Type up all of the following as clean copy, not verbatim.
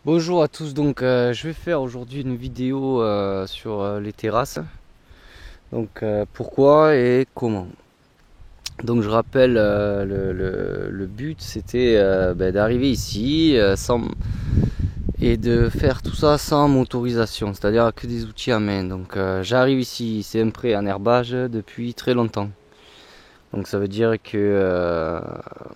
Bonjour à tous, donc je vais faire aujourd'hui une vidéo sur les terrasses. Donc pourquoi et comment. Donc je rappelle le but c'était d'arriver ici et de faire tout ça sans motorisation, c'est-à-dire que des outils à main. Donc j'arrive ici, c'est un pré en herbage depuis très longtemps. Donc ça veut dire que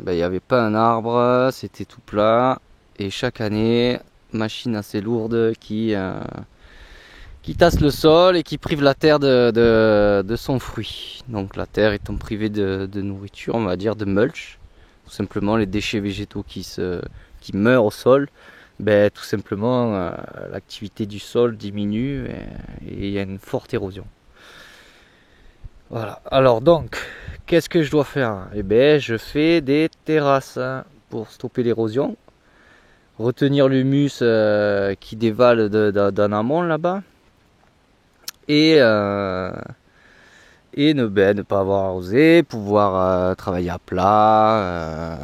il n'y avait pas un arbre, c'était tout plat et chaque année machine assez lourde qui tasse le sol et qui prive la terre de son fruit. Donc la terre étant privée de nourriture, on va dire de mulch, tout simplement les déchets végétaux qui meurent au sol, tout simplement l'activité du sol diminue et il y a une forte érosion. Voilà, alors donc, qu'est-ce que je dois faire? Je fais des terrasses pour stopper l'érosion, retenir l'humus qui dévale d'un amont là-bas, et, euh, ne pas avoir arrosé, pouvoir travailler à plat.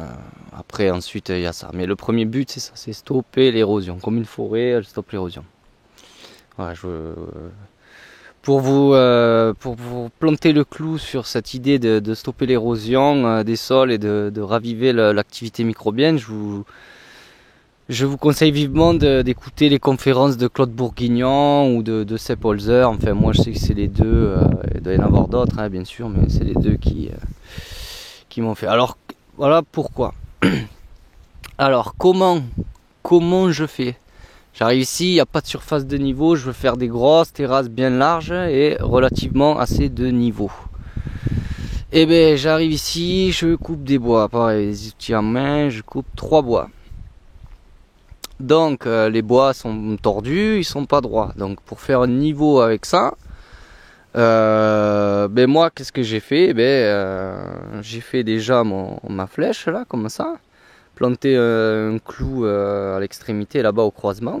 Après, ensuite, il y a ça. Mais le premier but, c'est ça, c'est stopper l'érosion. Comme une forêt, elle stoppe l'érosion. Voilà, pour vous planter le clou sur cette idée de stopper l'érosion des sols et de raviver l'activité microbienne, je vous conseille vivement d'écouter les conférences de Claude Bourguignon ou de Sepp Holzer. Enfin, moi, je sais que c'est les deux. Il doit y en avoir d'autres, hein, bien sûr, mais c'est les deux qui m'ont fait. Alors, voilà pourquoi. Alors, comment je fais? J'arrive ici, il n'y a pas de surface de niveau. Je veux faire des grosses terrasses bien larges et relativement assez de niveau. Et j'arrive ici, je coupe des bois. Pareil, les outils en main, je coupe 3 bois. Donc les bois sont tordus, ils sont pas droits. Donc pour faire un niveau avec ça, moi qu'est-ce que j'ai fait? J'ai fait déjà ma flèche là comme ça, planté un clou à l'extrémité là-bas au croisement.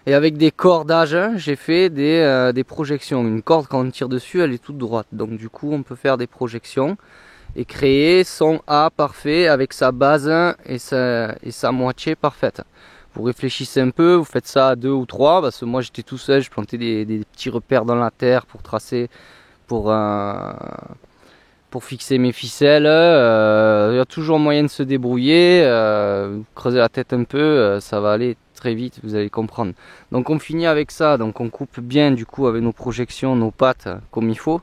Et avec des cordages, j'ai fait des projections. Une corde quand on tire dessus, elle est toute droite. Donc du coup, on peut faire des projections et créer son A parfait avec sa base et sa moitié parfaite. Vous réfléchissez un peu, vous faites ça à 2 ou 3, parce que moi j'étais tout seul, je plantais des petits repères dans la terre pour tracer, pour, pour fixer mes ficelles. Il y a toujours moyen de se débrouiller, creuser la tête un peu, ça va aller très vite, vous allez comprendre. Donc on finit avec ça, donc on coupe bien du coup avec nos projections, nos pattes comme il faut.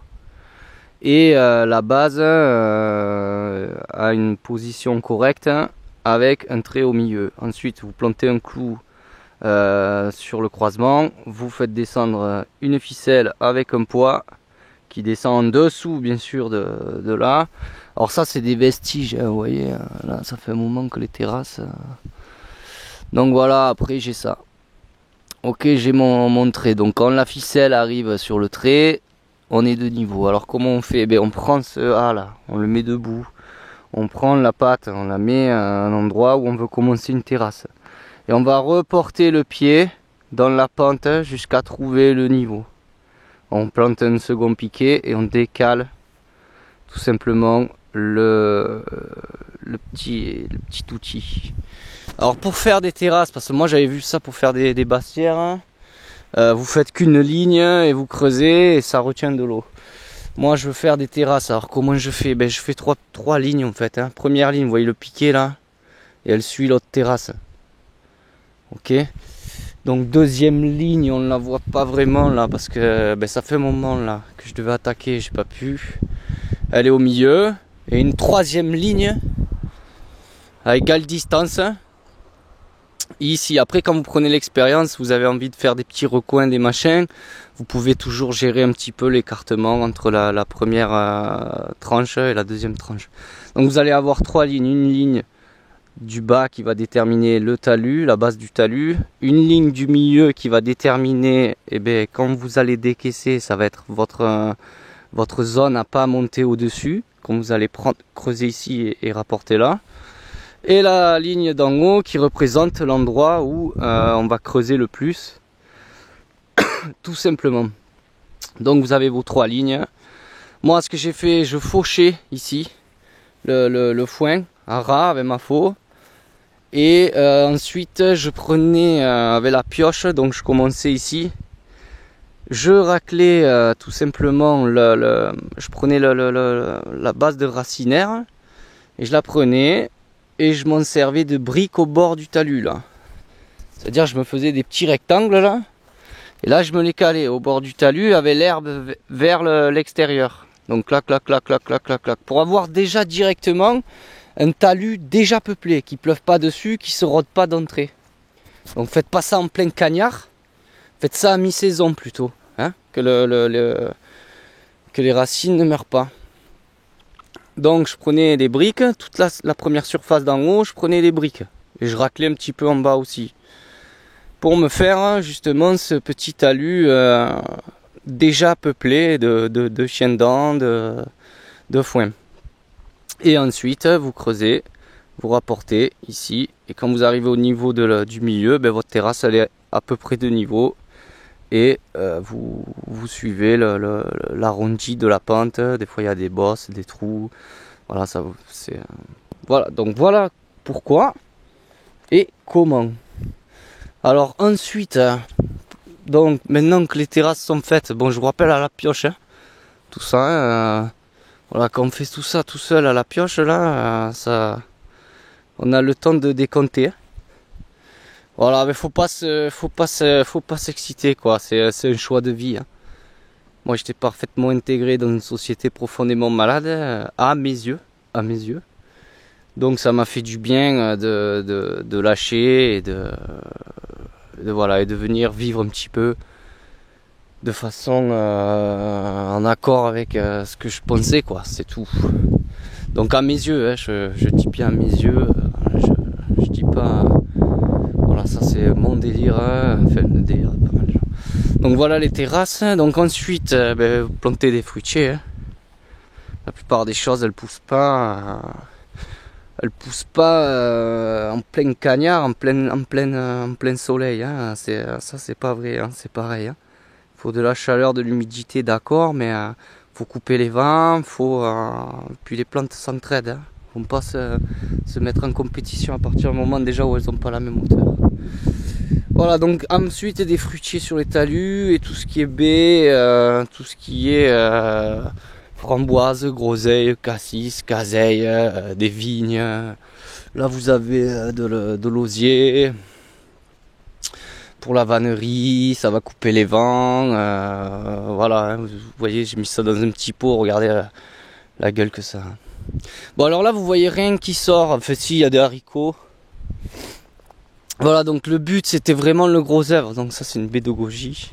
Et la base a une position correcte avec un trait au milieu. Ensuite, vous plantez un clou sur le croisement, vous faites descendre une ficelle avec un poids qui descend en dessous, bien sûr, de là. Alors ça, c'est des vestiges, hein, vous voyez, là, ça fait un moment que les terrasses... Donc voilà, après j'ai ça. Ok, j'ai mon trait. Donc quand la ficelle arrive sur le trait, on est de niveau. Alors comment on fait? On prend ce A là, on le met debout. On prend la patte, on la met à un endroit où on veut commencer une terrasse. Et on va reporter le pied dans la pente jusqu'à trouver le niveau. On plante un second piquet et on décale tout simplement le petit outil. Alors pour faire des terrasses, parce que moi j'avais vu ça pour faire des bastières, hein, vous faites qu'une ligne et vous creusez et ça retient de l'eau. Moi je veux faire des terrasses, alors comment je fais? Je fais trois lignes en fait. Hein. Première ligne, vous voyez le piquet là, et elle suit l'autre terrasse. Ok. Donc deuxième ligne, on ne la voit pas vraiment là, parce que ça fait un moment là que je devais attaquer, j'ai pas pu. Elle est au milieu. Et une troisième ligne à égale distance. Ici, après quand vous prenez l'expérience, vous avez envie de faire des petits recoins, des machins, vous pouvez toujours gérer un petit peu l'écartement entre la première tranche et la deuxième tranche. Donc vous allez avoir trois lignes, une ligne du bas qui va déterminer le talus, la base du talus, une ligne du milieu qui va déterminer, quand vous allez décaisser, ça va être votre zone à pas monter au-dessus, quand vous allez creuser ici et rapporter là. Et la ligne d'en haut qui représente l'endroit où on va creuser le plus, tout simplement. Donc vous avez vos trois lignes. Moi ce que j'ai fait, je fauchais ici le foin à ras avec ma faux. Et ensuite je prenais avec la pioche, donc je commençais ici. Je raclais tout simplement, je prenais la base de racinaire et je la prenais et je m'en servais de briques au bord du talus là. C'est-à-dire je me faisais des petits rectangles là et là je me les calais au bord du talus avec l'herbe vers l'extérieur. Donc clac clac clac clac clac clac clac pour avoir déjà directement un talus déjà peuplé, qui pleuve pas dessus, qui se rôde pas d'entrée. Donc faites pas ça en plein cagnard, faites ça à mi-saison plutôt. Hein, que les racines ne meurent pas. Donc je prenais des briques, toute la première surface d'en haut, je prenais des briques. Et je raclais un petit peu en bas aussi. Pour me faire justement ce petit talus déjà peuplé de chiens-dents, de foin. Et ensuite vous creusez, vous rapportez ici. Et quand vous arrivez au niveau du milieu, ben, votre terrasse elle est à peu près de niveau. Et vous suivez l'arrondi de la pente. Des fois il y a des bosses, des trous. Voilà, ça c'est voilà. Donc voilà pourquoi et comment. Alors ensuite, donc maintenant que les terrasses sont faites, bon je vous rappelle à la pioche, hein, tout ça. Voilà, quand on fait tout ça tout seul à la pioche là, ça, on a le temps de décompter. Voilà, mais faut pas s'exciter quoi. C'est un choix de vie. Hein. Moi, j'étais parfaitement intégré dans une société profondément malade à mes yeux, Donc, ça m'a fait du bien de lâcher et voilà et de venir vivre un petit peu de façon en accord avec ce que je pensais quoi. C'est tout. Donc à mes yeux, hein, je dis bien à mes yeux. Je dis pas. Voilà, ça c'est mon délire, hein. Enfin le délire de pas mal de gens. Donc voilà les terrasses, donc ensuite vous plantez des fruitiers. Hein. La plupart des choses elles poussent pas en plein cagnard, en plein soleil. Hein. Ça c'est pas vrai, hein. C'est pareil. Hein. Faut de la chaleur, de l'humidité, d'accord, mais faut couper les vents, puis les plantes s'entraident. Hein. Faut pas se mettre en compétition à partir du moment déjà où elles n'ont pas la même hauteur. Voilà, donc ensuite des fruitiers sur les talus et tout ce qui est baies, tout ce qui est framboises, groseilles, cassis, caseilles, des vignes. Là vous avez de l'osier. Pour la vannerie, ça va couper les vents. Voilà, hein, vous voyez, j'ai mis ça dans un petit pot, regardez la gueule que ça a. Bon alors là vous voyez rien qui sort, en fait si il y a des haricots. Voilà, donc le but c'était vraiment le gros œuvre, donc ça c'est une pédagogie.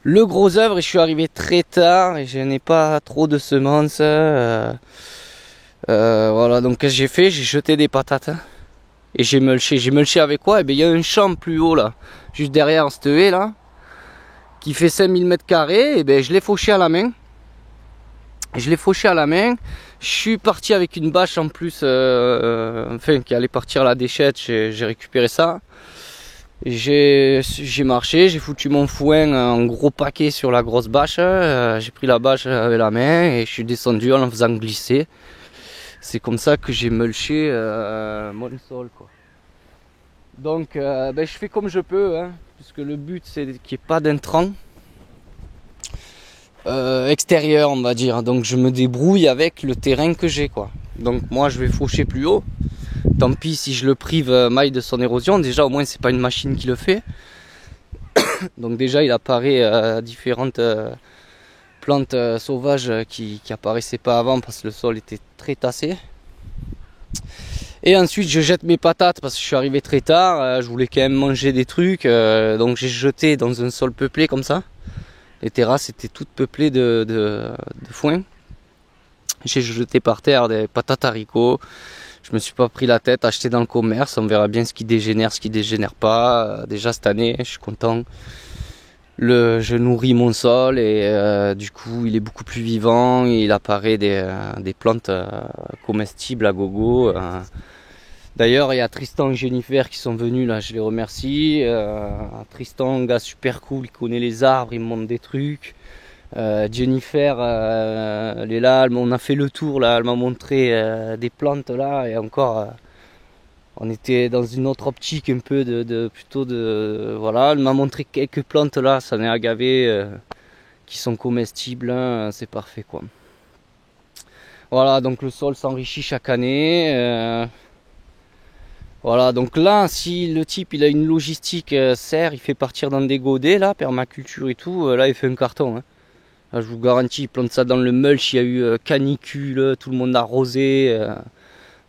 Le gros œuvre, et je suis arrivé très tard et je n'ai pas trop de semences. Voilà, donc qu'est-ce que j'ai fait? J'ai jeté des patates et j'ai mulché. J'ai mulché avec quoi? Eh bien il y a un champ plus haut là, juste derrière cette haie là, qui fait 5000 m², et ben je l'ai fauché à la main. Je suis parti avec une bâche en plus, enfin qui allait partir à la déchette, j'ai récupéré ça. J'ai marché, j'ai foutu mon foin en gros paquet sur la grosse bâche, j'ai pris la bâche avec la main et je suis descendu en la faisant glisser. C'est comme ça que j'ai mulché mon sol quoi. Donc je fais comme je peux, hein, puisque le but c'est qu'il n'y ait pas d'intrants. Extérieur on va dire, donc je me débrouille avec le terrain que j'ai quoi. Donc moi je vais faucher plus haut, tant pis si je le prive maille de son érosion, déjà au moins c'est pas une machine qui le fait. Donc déjà il apparaît différentes plantes sauvages qui apparaissaient pas avant parce que le sol était très tassé. Et ensuite je jette mes patates parce que je suis arrivé très tard, je voulais quand même manger des trucs, donc j'ai jeté dans un sol peuplé comme ça. Les terrasses étaient toutes peuplées de foin. J'ai jeté par terre des patates haricots. Je me suis pas pris la tête, acheté dans le commerce. On verra bien ce qui dégénère, ce qui dégénère pas. Déjà cette année, je suis content. Je nourris mon sol et du coup, il est beaucoup plus vivant. Il apparaît des plantes comestibles à gogo. D'ailleurs, il y a Tristan et Jennifer qui sont venus là, je les remercie. Tristan, un gars super cool, il connaît les arbres, il me montre des trucs. Jennifer, elle est là, on a fait le tour là, elle m'a montré des plantes là et encore. On était dans une autre optique un peu plutôt de voilà, elle m'a montré quelques plantes là, ça n'est agavé qui sont comestibles, hein, c'est parfait quoi. Voilà, donc le sol s'enrichit chaque année. Voilà, donc là, si le type il a une logistique serre, il fait partir dans des godets là, permaculture et tout, là il fait un carton. Hein. Là, je vous garantis, il plante ça dans le mulch, il y a eu canicule, tout le monde a arrosé,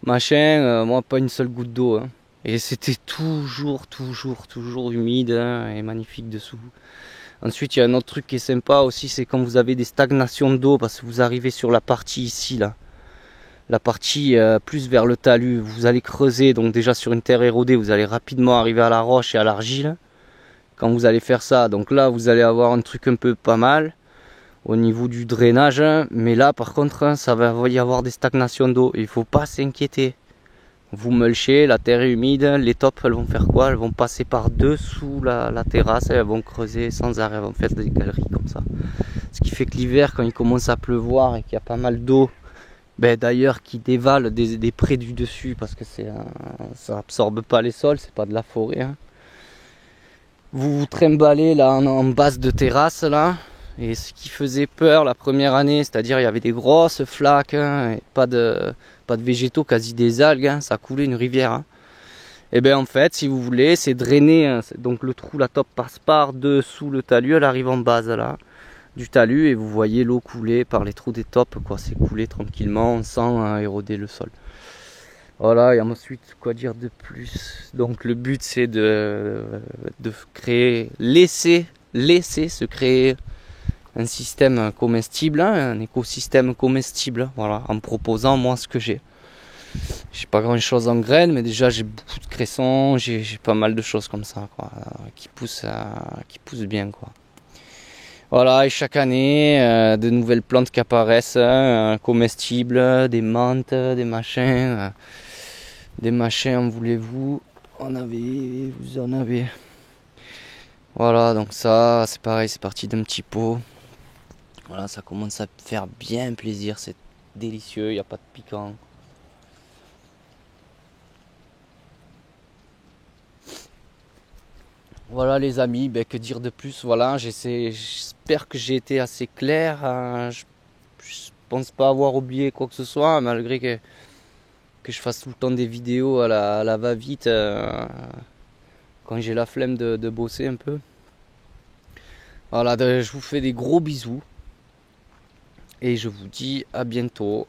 machin, moi pas une seule goutte d'eau. Hein. Et c'était toujours humide hein, et magnifique dessous. Ensuite, il y a un autre truc qui est sympa aussi, c'est quand vous avez des stagnations d'eau, parce que vous arrivez sur la partie ici là. La partie plus vers le talus, vous allez creuser, donc déjà sur une terre érodée, vous allez rapidement arriver à la roche et à l'argile. Quand vous allez faire ça, donc là vous allez avoir un truc un peu pas mal au niveau du drainage, mais là par contre ça va y avoir des stagnations d'eau, il ne faut pas s'inquiéter. Vous mulchez, la terre est humide, les tops elles vont faire quoi? Elles vont passer par dessous la terrasse, elles vont creuser sans arrêt, elles vont faire des galeries comme ça. Ce qui fait que l'hiver quand il commence à pleuvoir et qu'il y a pas mal d'eau, d'ailleurs qui dévale des prés du dessus parce que ça absorbe pas les sols, c'est pas de la forêt. Hein. Vous vous trimballez là en base de terrasse là, et ce qui faisait peur la première année, c'est-à-dire il y avait des grosses flaques, hein, et pas de végétaux, quasi des algues, hein, ça coulait une rivière. Hein. Et bien en fait, si vous voulez, c'est drainé, hein, donc le trou, la top passe par dessous le talus, elle arrive en base là. Du talus et vous voyez l'eau couler par les trous des tops quoi, c'est coulé tranquillement sans éroder le sol. Voilà, et ensuite quoi dire de plus, donc le but c'est de créer, laisser se créer un système comestible, hein, un écosystème comestible, voilà, en proposant moi ce que j'ai pas grand chose en graines, mais déjà j'ai beaucoup de cressons, j'ai pas mal de choses comme ça quoi, qui poussent bien quoi. Voilà, et chaque année, de nouvelles plantes qui apparaissent, comestibles, des menthes, des machins, en voulez-vous, vous en avez. Voilà, donc ça, c'est pareil, c'est parti d'un petit pot. Voilà, ça commence à faire bien plaisir, c'est délicieux, il n'y a pas de piquant. Voilà les amis, que dire de plus, voilà, j'espère que j'ai été assez clair, je pense pas avoir oublié quoi que ce soit, malgré que je fasse tout le temps des vidéos à la va-vite, quand j'ai la flemme de bosser un peu. Voilà, je vous fais des gros bisous, et je vous dis à bientôt.